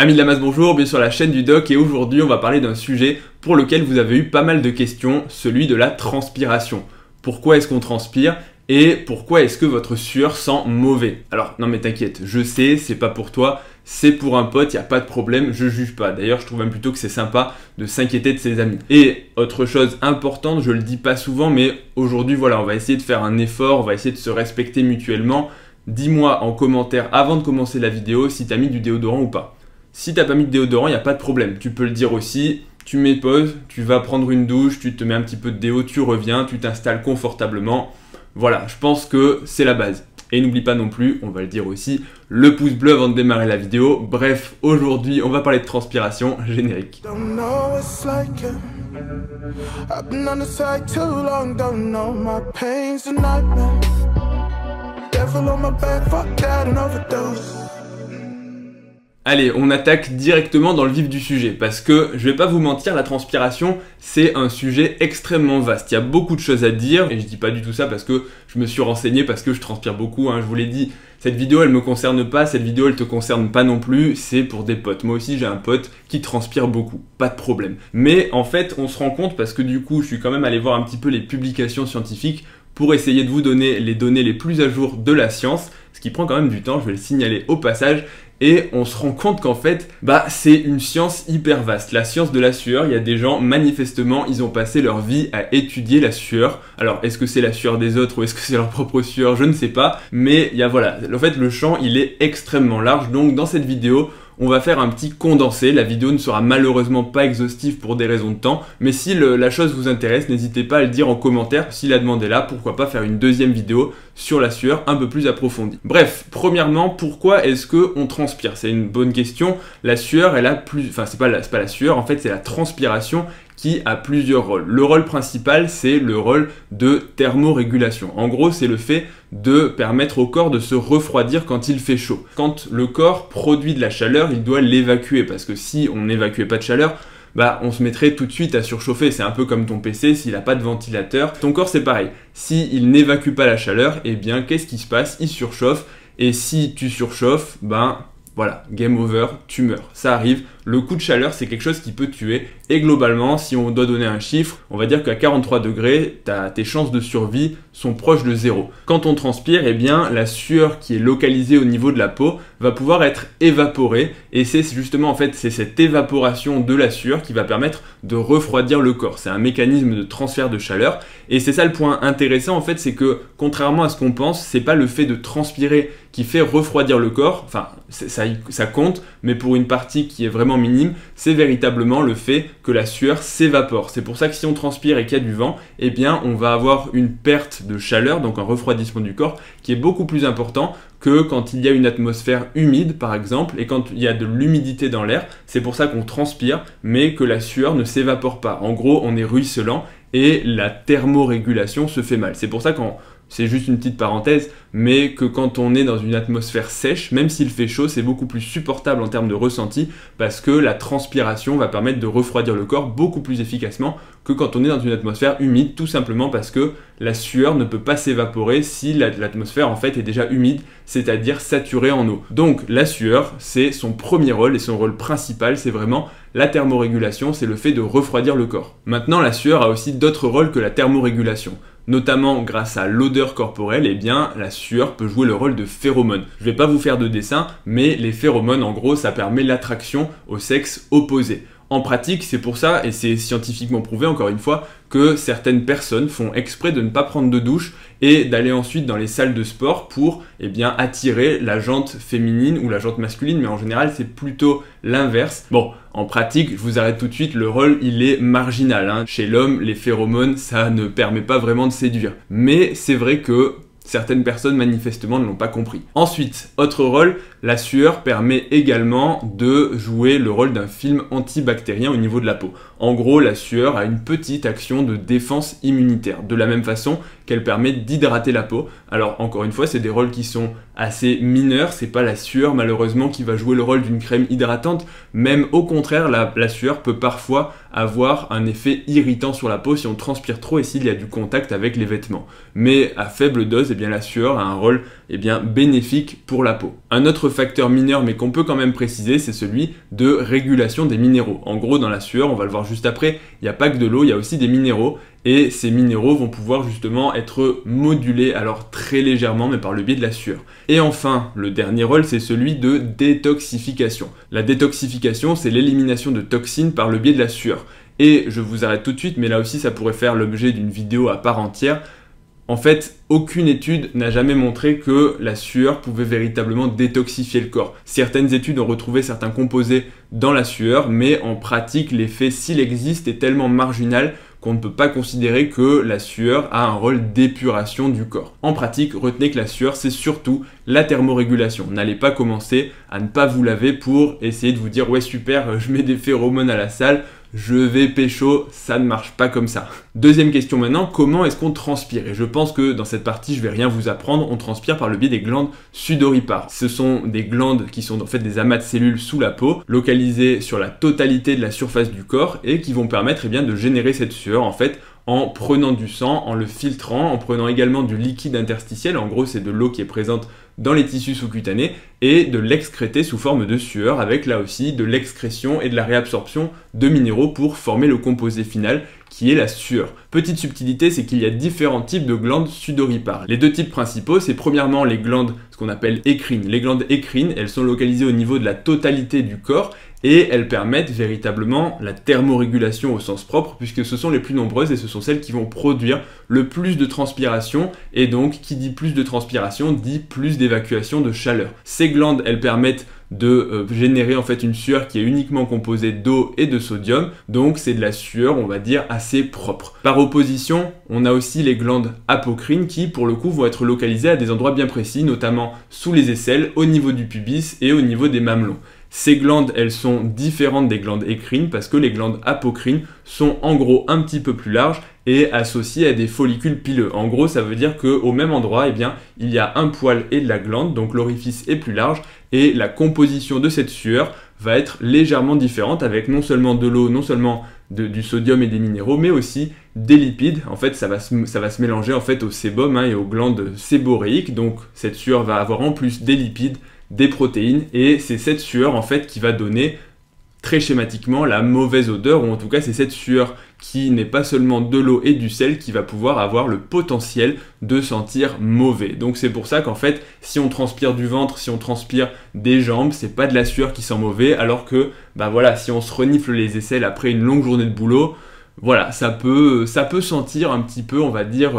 Amis de la masse, bonjour, bienvenue sur la chaîne du doc et aujourd'hui on va parler d'un sujet pour lequel vous avez eu pas mal de questions, celui de la transpiration. Pourquoi est-ce qu'on transpire et pourquoi est-ce que votre sueur sent mauvais? Alors non mais t'inquiète, je sais, c'est pas pour toi, c'est pour un pote, y a pas de problème, je juge pas. D'ailleurs je trouve même plutôt que c'est sympa de s'inquiéter de ses amis. Et autre chose importante, je le dis pas souvent mais aujourd'hui voilà, on va essayer de faire un effort, on va essayer de se respecter mutuellement. Dis-moi en commentaire avant de commencer la vidéo si t'as mis du déodorant ou pas. Si t'as pas mis de déodorant, il n'y a pas de problème. Tu peux le dire aussi, tu mets pause, tu vas prendre une douche, tu te mets un petit peu de déo, tu reviens, tu t'installes confortablement. Voilà, je pense que c'est la base. Et n'oublie pas non plus, on va le dire aussi, le pouce bleu avant de démarrer la vidéo. Bref, aujourd'hui, on va parler de transpiration, générique. Allez, on attaque directement dans le vif du sujet, parce que, je vais pas vous mentir, la transpiration, c'est un sujet extrêmement vaste. Il y a beaucoup de choses à dire, et je dis pas du tout ça parce que je me suis renseigné, parce que je transpire beaucoup, hein, je vous l'ai dit. Cette vidéo, elle me concerne pas, cette vidéo, elle te concerne pas non plus, c'est pour des potes. Moi aussi, j'ai un pote qui transpire beaucoup, pas de problème. Mais en fait, on se rend compte, parce que du coup, je suis quand même allé voir un petit peu les publications scientifiques, pour essayer de vous donner les données les plus à jour de la science, ce qui prend quand même du temps, je vais le signaler au passage. Et on se rend compte qu'en fait, c'est une science hyper vaste. La science de la sueur, il y a des gens, manifestement, ils ont passé leur vie à étudier la sueur. Alors, est-ce que c'est la sueur des autres ou est-ce que c'est leur propre sueur? Je ne sais pas. Mais il y a, voilà, en fait, le champ, il est extrêmement large. Donc, dans cette vidéo, on va faire un petit condensé. La vidéo ne sera malheureusement pas exhaustive pour des raisons de temps. Mais si la chose vous intéresse, n'hésitez pas à le dire en commentaire. Si la demande est là, pourquoi pas faire une deuxième vidéo sur la sueur un peu plus approfondie. Bref, premièrement, pourquoi est-ce qu'on transpire? C'est une bonne question. La sueur, elle a plus... Enfin, c'est pas la sueur, en fait, c'est la transpiration qui a plusieurs rôles. Le rôle principal, c'est le rôle de thermorégulation. En gros, c'est le fait de permettre au corps de se refroidir quand il fait chaud. Quand le corps produit de la chaleur, il doit l'évacuer, parce que si on n'évacuait pas de chaleur, on se mettrait tout de suite à surchauffer. C'est un peu comme ton PC, s'il n'a pas de ventilateur. Ton corps, c'est pareil. S'il n'évacue pas la chaleur, eh bien, qu'est-ce qui se passe? Il surchauffe. Et si tu surchauffes, voilà, game over, tu meurs. Ça arrive. Le coup de chaleur, c'est quelque chose qui peut tuer. Et globalement, si on doit donner un chiffre, on va dire qu'à 43 degrés, tes chances de survie sont proches de 0. Quand on transpire, eh bien, la sueur qui est localisée au niveau de la peau va pouvoir être évaporée. Et c'est justement, en fait, c'est cette évaporation de la sueur qui va permettre de refroidir le corps. C'est un mécanisme de transfert de chaleur. Et c'est ça le point intéressant, en fait, c'est que, contrairement à ce qu'on pense, c'est pas le fait de transpirer qui fait refroidir le corps. Enfin, ça compte, mais pour une partie qui est vraiment minime, c'est véritablement le fait que la sueur s'évapore. C'est pour ça que si on transpire et qu'il y a du vent, eh bien on va avoir une perte de chaleur, donc un refroidissement du corps, qui est beaucoup plus important que quand il y a une atmosphère humide par exemple, et quand il y a de l'humidité dans l'air. C'est pour ça qu'on transpire, mais que la sueur ne s'évapore pas. En gros, on est ruisselant et la thermorégulation se fait mal. C'est pour ça qu'on... C'est juste une petite parenthèse, mais que quand on est dans une atmosphère sèche, même s'il fait chaud, c'est beaucoup plus supportable en termes de ressenti parce que la transpiration va permettre de refroidir le corps beaucoup plus efficacement que quand on est dans une atmosphère humide, tout simplement parce que la sueur ne peut pas s'évaporer si l'atmosphère en fait est déjà humide, c'est-à-dire saturée en eau. Donc la sueur, c'est son premier rôle et son rôle principal, c'est vraiment la thermorégulation, c'est le fait de refroidir le corps. Maintenant, la sueur a aussi d'autres rôles que la thermorégulation. Notamment grâce à l'odeur corporelle, eh bien, la sueur peut jouer le rôle de phéromone. Je vais pas vous faire de dessin, mais les phéromones, en gros, ça permet l'attraction au sexe opposé. En pratique, c'est pour ça, et c'est scientifiquement prouvé encore une fois, que certaines personnes font exprès de ne pas prendre de douche et d'aller ensuite dans les salles de sport pour attirer la jante féminine ou la jante masculine, mais en général c'est plutôt l'inverse. Bon, en pratique, je vous arrête tout de suite, le rôle il est marginal, hein. Chez l'homme, les phéromones, ça ne permet pas vraiment de séduire. Mais c'est vrai que certaines personnes manifestement ne l'ont pas compris. Ensuite, autre rôle, la sueur permet également de jouer le rôle d'un film antibactérien au niveau de la peau. En gros, la sueur a une petite action de défense immunitaire, de la même façon qu'elle permet d'hydrater la peau. Alors encore une fois, c'est des rôles qui sont assez mineur, c'est pas la sueur malheureusement qui va jouer le rôle d'une crème hydratante, même au contraire la sueur peut parfois avoir un effet irritant sur la peau si on transpire trop et s'il y a du contact avec les vêtements. Mais à faible dose, la sueur a un rôle bénéfique pour la peau. Un autre facteur mineur mais qu'on peut quand même préciser, c'est celui de régulation des minéraux. En gros, dans la sueur, on va le voir juste après, il n'y a pas que de l'eau, il y a aussi des minéraux. Et ces minéraux vont pouvoir justement être modulés, alors très légèrement, mais par le biais de la sueur. Et enfin, le dernier rôle, c'est celui de détoxification. La détoxification, c'est l'élimination de toxines par le biais de la sueur. Et je vous arrête tout de suite, mais là aussi, ça pourrait faire l'objet d'une vidéo à part entière. En fait, aucune étude n'a jamais montré que la sueur pouvait véritablement détoxifier le corps. Certaines études ont retrouvé certains composés dans la sueur, mais en pratique, l'effet, s'il existe, est tellement marginal qu'on ne peut pas considérer que la sueur a un rôle d'épuration du corps. En pratique, retenez que la sueur, c'est surtout la thermorégulation. N'allez pas commencer à ne pas vous laver pour essayer de vous dire « Ouais, super, je mets des phéromones à la salle, je vais pécho », ça ne marche pas comme ça. Deuxième question maintenant, comment est-ce qu'on transpire? Et je pense que dans cette partie, je vais rien vous apprendre, on transpire par le biais des glandes sudoripares. Ce sont des glandes qui sont en fait des amas de cellules sous la peau, localisées sur la totalité de la surface du corps et qui vont permettre de générer cette sueur en fait en prenant du sang, en le filtrant, en prenant également du liquide interstitiel, en gros c'est de l'eau qui est présente dans les tissus sous-cutanés, et de l'excréter sous forme de sueur, avec là aussi de l'excrétion et de la réabsorption de minéraux pour former le composé final qui est la sueur. Petite subtilité, c'est qu'il y a différents types de glandes sudoripares. Les deux types principaux, c'est premièrement les glandes, ce qu'on appelle écrines. Les glandes écrines, elles sont localisées au niveau de la totalité du corps et elles permettent véritablement la thermorégulation au sens propre puisque ce sont les plus nombreuses et ce sont celles qui vont produire le plus de transpiration et donc qui dit plus de transpiration dit plus d'évacuation de chaleur. Ces glandes, elles permettent de générer en fait une sueur qui est uniquement composée d'eau et de sodium, donc c'est de la sueur on va dire assez propre. Par opposition, on a aussi les glandes apocrines qui pour le coup vont être localisées à des endroits bien précis, notamment sous les aisselles, au niveau du pubis et au niveau des mamelons. Ces glandes, elles sont différentes des glandes écrines parce que les glandes apocrines sont en gros un petit peu plus larges et associées à des follicules pileux. En gros, ça veut dire qu'au même endroit, il y a un poil et de la glande, donc l'orifice est plus large et la composition de cette sueur va être légèrement différente avec non seulement de l'eau, non seulement du sodium et des minéraux, mais aussi des lipides. En fait, ça va se mélanger en fait au sébum et aux glandes séboréiques. Donc, cette sueur va avoir en plus des lipides, des protéines, et c'est cette sueur en fait qui va donner très schématiquement la mauvaise odeur, ou en tout cas c'est cette sueur qui n'est pas seulement de l'eau et du sel qui va pouvoir avoir le potentiel de sentir mauvais. Donc c'est pour ça qu'en fait si on transpire du ventre, si on transpire des jambes, c'est pas de la sueur qui sent mauvais, alors que si on se renifle les aisselles après une longue journée de boulot, voilà, ça peut sentir un petit peu, on va dire,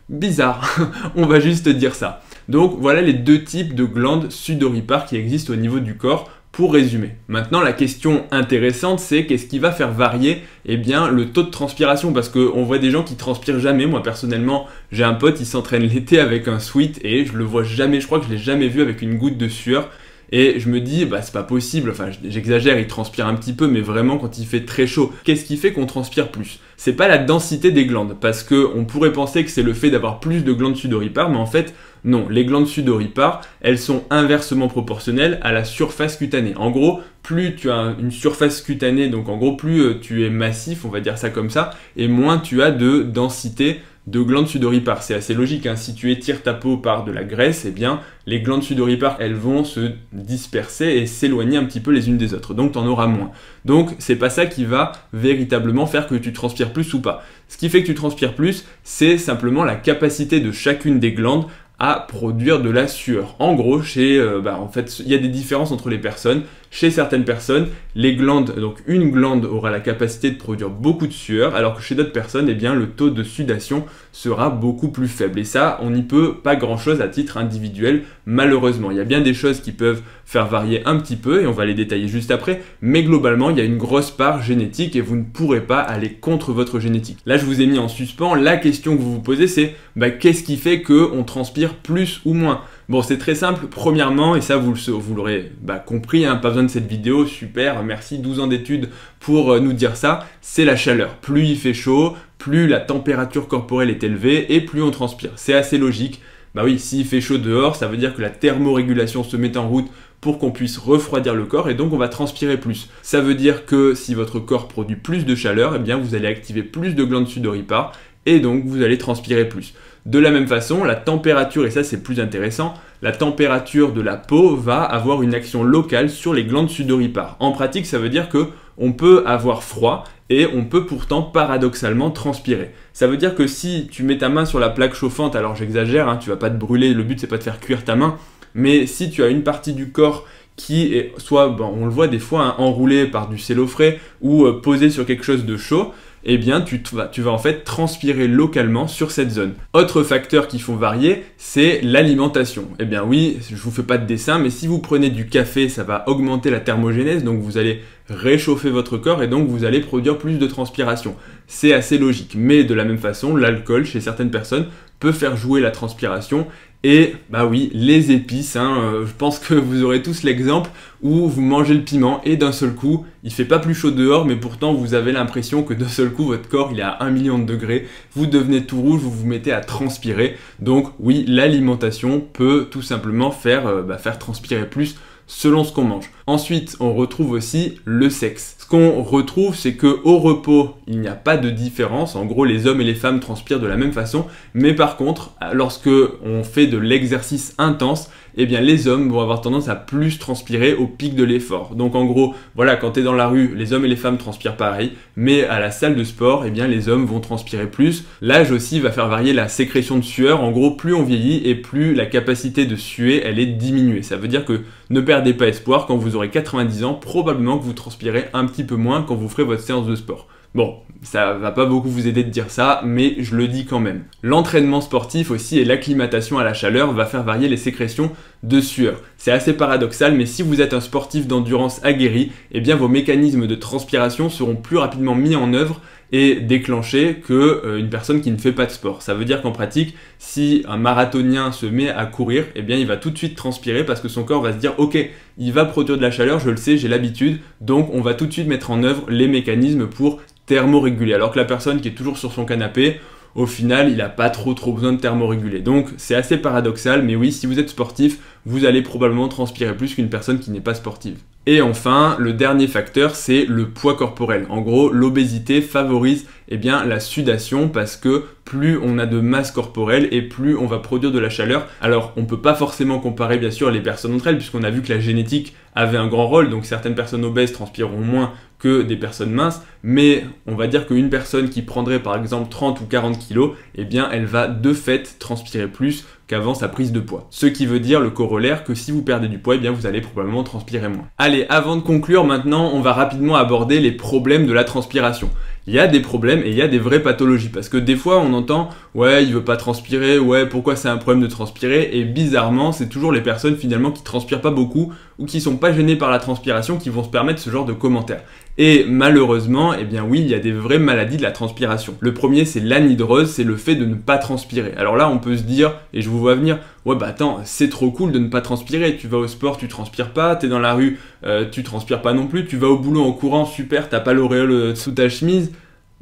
bizarre. On va juste dire ça. Donc voilà les deux types de glandes sudoripares qui existent au niveau du corps, pour résumer. Maintenant, la question intéressante, c'est qu'est-ce qui va faire varier le taux de transpiration, parce qu'on voit des gens qui transpirent jamais. Moi personnellement, j'ai un pote, il s'entraîne l'été avec un sweat et je le vois jamais, je crois que je l'ai jamais vu avec une goutte de sueur. Et je me dis, c'est pas possible, enfin j'exagère, il transpire un petit peu, mais vraiment quand il fait très chaud. Qu'est-ce qui fait qu'on transpire plus? C'est pas la densité des glandes, parce qu'on pourrait penser que c'est le fait d'avoir plus de glandes sudoripares, mais en fait, non. Les glandes sudoripares, elles sont inversement proportionnelles à la surface cutanée. En gros, plus tu as une surface cutanée, donc en gros, plus tu es massif, on va dire ça comme ça, et moins tu as de densité de glandes sudoripares. C'est assez logique, hein. Si tu étires ta peau par de la graisse, les glandes sudoripares, elles vont se disperser et s'éloigner un petit peu les unes des autres. Donc, tu en auras moins. Donc, c'est pas ça qui va véritablement faire que tu transpires plus ou pas. Ce qui fait que tu transpires plus, c'est simplement la capacité de chacune des glandes à produire de la sueur. En gros, en fait, il y a des différences entre les personnes. Chez certaines personnes, les glandes, donc une glande aura la capacité de produire beaucoup de sueur, alors que chez d'autres personnes, le taux de sudation sera beaucoup plus faible. Et ça, on n'y peut pas grand-chose à titre individuel, malheureusement. Il y a bien des choses qui peuvent faire varier un petit peu, et on va les détailler juste après, mais globalement, il y a une grosse part génétique et vous ne pourrez pas aller contre votre génétique. Là, je vous ai mis en suspens. La question que vous vous posez, c'est qu'est-ce qui fait qu'on transpire plus ou moins? Bon, c'est très simple. Premièrement, et ça vous l'aurez compris, pas besoin de cette vidéo, super, merci, 12 ans d'études pour nous dire ça, c'est la chaleur. Plus il fait chaud, plus la température corporelle est élevée et plus on transpire. C'est assez logique. Bah oui, s'il fait chaud dehors, ça veut dire que la thermorégulation se met en route pour qu'on puisse refroidir le corps et donc on va transpirer plus. Ça veut dire que si votre corps produit plus de chaleur, eh bien vous allez activer plus de glandes sudoripares et donc vous allez transpirer plus. De la même façon, la température, et ça c'est plus intéressant, la température de la peau va avoir une action locale sur les glandes sudoripares. En pratique, ça veut dire que on peut avoir froid et on peut pourtant paradoxalement transpirer. Ça veut dire que si tu mets ta main sur la plaque chauffante, alors j'exagère, hein, tu vas pas te brûler, le but c'est pas de faire cuire ta main, mais si tu as une partie du corps qui est soit, on le voit des fois, hein, enroulé par du cello frais ou posé sur quelque chose de chaud, eh bien tu vas en fait transpirer localement sur cette zone. Autre facteur qui font varier, c'est l'alimentation. Eh bien oui, je vous fais pas de dessin, mais si vous prenez du café, ça va augmenter la thermogénèse, donc vous allez réchauffer votre corps et donc vous allez produire plus de transpiration. C'est assez logique, mais de la même façon, l'alcool chez certaines personnes peut faire jouer la transpiration. Et bah oui, les épices, je pense que vous aurez tous l'exemple où vous mangez le piment et d'un seul coup, il fait pas plus chaud dehors, mais pourtant vous avez l'impression que d'un seul coup, votre corps il est à 1 million de degrés, vous devenez tout rouge, vous vous mettez à transpirer. Donc oui, l'alimentation peut tout simplement faire transpirer plus selon ce qu'on mange. Ensuite, on retrouve aussi le sexe. Ce qu'on retrouve, c'est que au repos, il n'y a pas de différence. En gros, les hommes et les femmes transpirent de la même façon. Mais par contre, lorsque on fait de l'exercice intense, eh bien les hommes vont avoir tendance à plus transpirer au pic de l'effort. Donc en gros, voilà, quand tu es dans la rue, les hommes et les femmes transpirent pareil, mais à la salle de sport, eh bien les hommes vont transpirer plus. L'âge aussi va faire varier la sécrétion de sueur. En gros, plus on vieillit et plus la capacité de suer, elle est diminuée. Ça veut dire que ne perdez pas espoir, quand vous aurez 90 ans, probablement que vous transpirez un petit peu moins quand vous ferez votre séance de sport. Bon, ça va pas beaucoup vous aider de dire ça, mais je le dis quand même. L'entraînement sportif aussi et l'acclimatation à la chaleur va faire varier les sécrétions de sueur. C'est assez paradoxal, mais si vous êtes un sportif d'endurance aguerri, eh bien vos mécanismes de transpiration seront plus rapidement mis en œuvre et déclenchés qu'une personne qui ne fait pas de sport. Ça veut dire qu'en pratique, si un marathonien se met à courir, eh bien il va tout de suite transpirer parce que son corps va se dire « Ok, il va produire de la chaleur, je le sais, j'ai l'habitude, donc on va tout de suite mettre en œuvre les mécanismes pour thermoréguler. » Alors que la personne qui est toujours sur son canapé, au final, il n'a pas trop besoin de thermoréguler. Donc c'est assez paradoxal, mais oui, si vous êtes sportif, vous allez probablement transpirer plus qu'une personne qui n'est pas sportive. Et enfin, le dernier facteur, c'est le poids corporel. En gros, l'obésité favorise la sudation parce que plus on a de masse corporelle et plus on va produire de la chaleur. Alors, on ne peut pas forcément comparer bien sûr les personnes entre elles puisqu'on a vu que la génétique avait un grand rôle, donc certaines personnes obèses transpireront moins que des personnes minces, mais on va dire qu'une personne qui prendrait par exemple 30 ou 40 kilos, eh bien elle va de fait transpirer plus qu'avant sa prise de poids. Ce qui veut dire le corollaire que si vous perdez du poids, eh bien vous allez probablement transpirer moins. Allez, avant de conclure, maintenant on va rapidement aborder les problèmes de la transpiration. Il y a des problèmes et il y a des vraies pathologies parce que des fois on entend ouais il veut pas transpirer, ouais pourquoi c'est un problème de transpirer, et bizarrement c'est toujours les personnes finalement qui transpirent pas beaucoup ou qui sont pas gênées par la transpiration qui vont se permettre ce genre de commentaires. Et malheureusement, eh bien oui, il y a des vraies maladies de la transpiration. Le premier, c'est l'anhydrose, c'est le fait de ne pas transpirer. Alors là, on peut se dire, et je vous vois venir, ouais bah attends, c'est trop cool de ne pas transpirer. Tu vas au sport, tu transpires pas, t'es dans la rue, tu transpires pas non plus, tu vas au boulot en courant, super, t'as pas l'auréole sous ta chemise.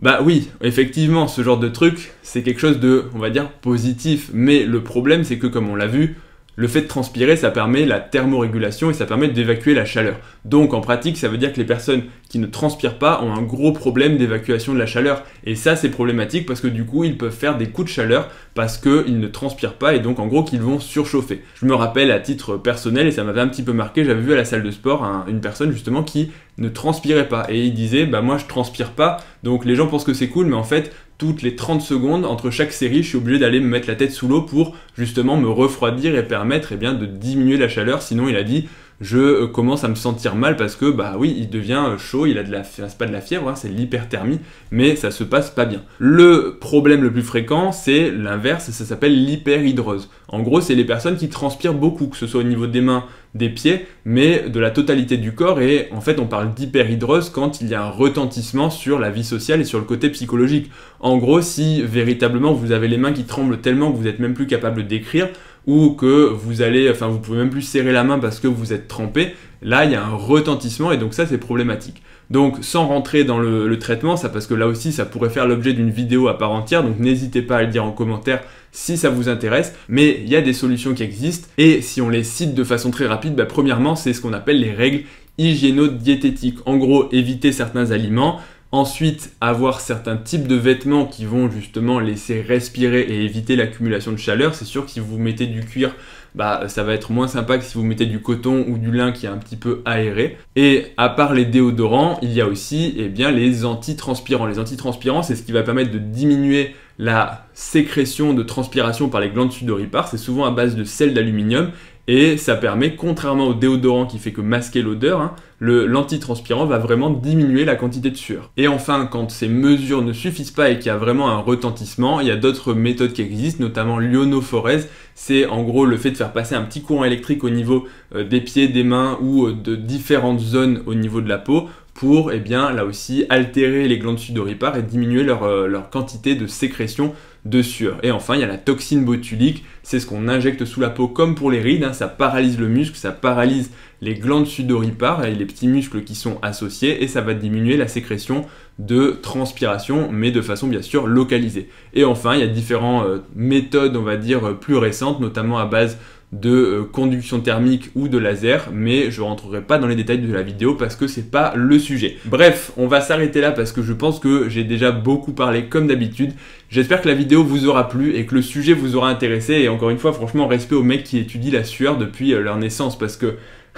Bah oui, effectivement, ce genre de truc, c'est quelque chose de, on va dire, positif. Mais le problème, c'est que comme on l'a vu, le fait de transpirer, ça permet la thermorégulation et ça permet d'évacuer la chaleur. Donc en pratique, ça veut dire que les personnes qui ne transpirent pas ont un gros problème d'évacuation de la chaleur. Et ça, c'est problématique parce que du coup, ils peuvent faire des coups de chaleur parce qu'ils ne transpirent pas et donc en gros qu'ils vont surchauffer. Je me rappelle à titre personnel, et ça m'avait un petit peu marqué, j'avais vu à la salle de sport une personne justement qui ne transpirait pas. Et il disait, bah moi je transpire pas, donc les gens pensent que c'est cool, mais en fait, toutes les 30 secondes, entre chaque série, je suis obligé d'aller me mettre la tête sous l'eau pour justement me refroidir et permettre de diminuer la chaleur. Sinon, il a dit, je commence à me sentir mal parce que, bah oui, il devient chaud, il a c'est pas de la fièvre, hein, c'est l'hyperthermie, mais ça se passe pas bien. Le problème le plus fréquent, c'est l'inverse, ça s'appelle l'hyperhidrose. En gros, c'est les personnes qui transpirent beaucoup, que ce soit au niveau des mains, des pieds, mais de la totalité du corps, et en fait on parle d'hyperhidrose quand il y a un retentissement sur la vie sociale et sur le côté psychologique. En gros, si véritablement vous avez les mains qui tremblent tellement que vous n'êtes même plus capable d'écrire, ou que vous pouvez même plus serrer la main parce que vous êtes trempé, là il y a un retentissement et donc ça c'est problématique. Donc sans rentrer dans le traitement, ça parce que là aussi ça pourrait faire l'objet d'une vidéo à part entière, donc n'hésitez pas à le dire en commentaire si ça vous intéresse, mais il y a des solutions qui existent et si on les cite de façon très rapide, premièrement c'est ce qu'on appelle les règles hygiéno-diététiques. En gros, éviter certains aliments. Ensuite, avoir certains types de vêtements qui vont justement laisser respirer et éviter l'accumulation de chaleur. C'est sûr que si vous mettez du cuir, ça va être moins sympa que si vous mettez du coton ou du lin qui est un petit peu aéré. Et à part les déodorants, il y a aussi les antitranspirants. Les antitranspirants, c'est ce qui va permettre de diminuer la sécrétion de transpiration par les glandes sudoripares. C'est souvent à base de sel d'aluminium. Et ça permet, contrairement au déodorant qui fait que masquer l'odeur, l'antitranspirant va vraiment diminuer la quantité de sueur. Et enfin, quand ces mesures ne suffisent pas et qu'il y a vraiment un retentissement, il y a d'autres méthodes qui existent, notamment l'ionophorèse. C'est en gros le fait de faire passer un petit courant électrique au niveau des pieds, des mains ou de différentes zones au niveau de la peau pour, là aussi, altérer les glandes sudoripares et diminuer leur quantité de sécrétion de sueur. Et enfin, il y a la toxine botulique, c'est ce qu'on injecte sous la peau comme pour les rides, ça paralyse le muscle, ça paralyse les glandes sudoripares et les petits muscles qui sont associés et ça va diminuer la sécrétion de transpiration, mais de façon bien sûr localisée. Et enfin, il y a différentes méthodes, on va dire, plus récentes, notamment à base de conduction thermique ou de laser, mais je rentrerai pas dans les détails de la vidéo parce que c'est pas le sujet. Bref, on va s'arrêter là parce que je pense que j'ai déjà beaucoup parlé comme d'habitude. J'espère que la vidéo vous aura plu et que le sujet vous aura intéressé et encore une fois, franchement, respect aux mecs qui étudient la sueur depuis leur naissance parce que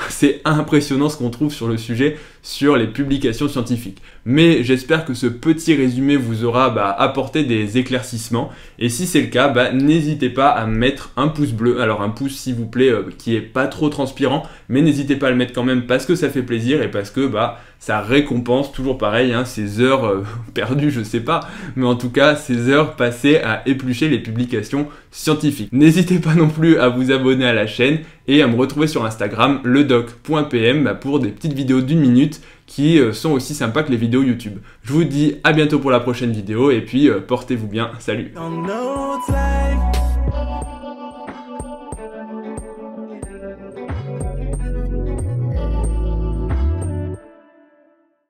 c'est impressionnant ce qu'on trouve sur le sujet, sur les publications scientifiques. Mais j'espère que ce petit résumé vous aura apporté des éclaircissements. Et si c'est le cas, n'hésitez pas à mettre un pouce bleu. Alors un pouce s'il vous plaît qui est pas trop transpirant, mais n'hésitez pas à le mettre quand même parce que ça fait plaisir et parce que ça récompense, toujours pareil, ces heures perdues, je sais pas, mais en tout cas ces heures passées à éplucher les publications scientifiques. N'hésitez pas non plus à vous abonner à la chaîne et à me retrouver sur Instagram, ledoc.pm, pour des petites vidéos d'1 minute qui sont aussi sympas que les vidéos YouTube. Je vous dis à bientôt pour la prochaine vidéo et puis portez-vous bien, salut.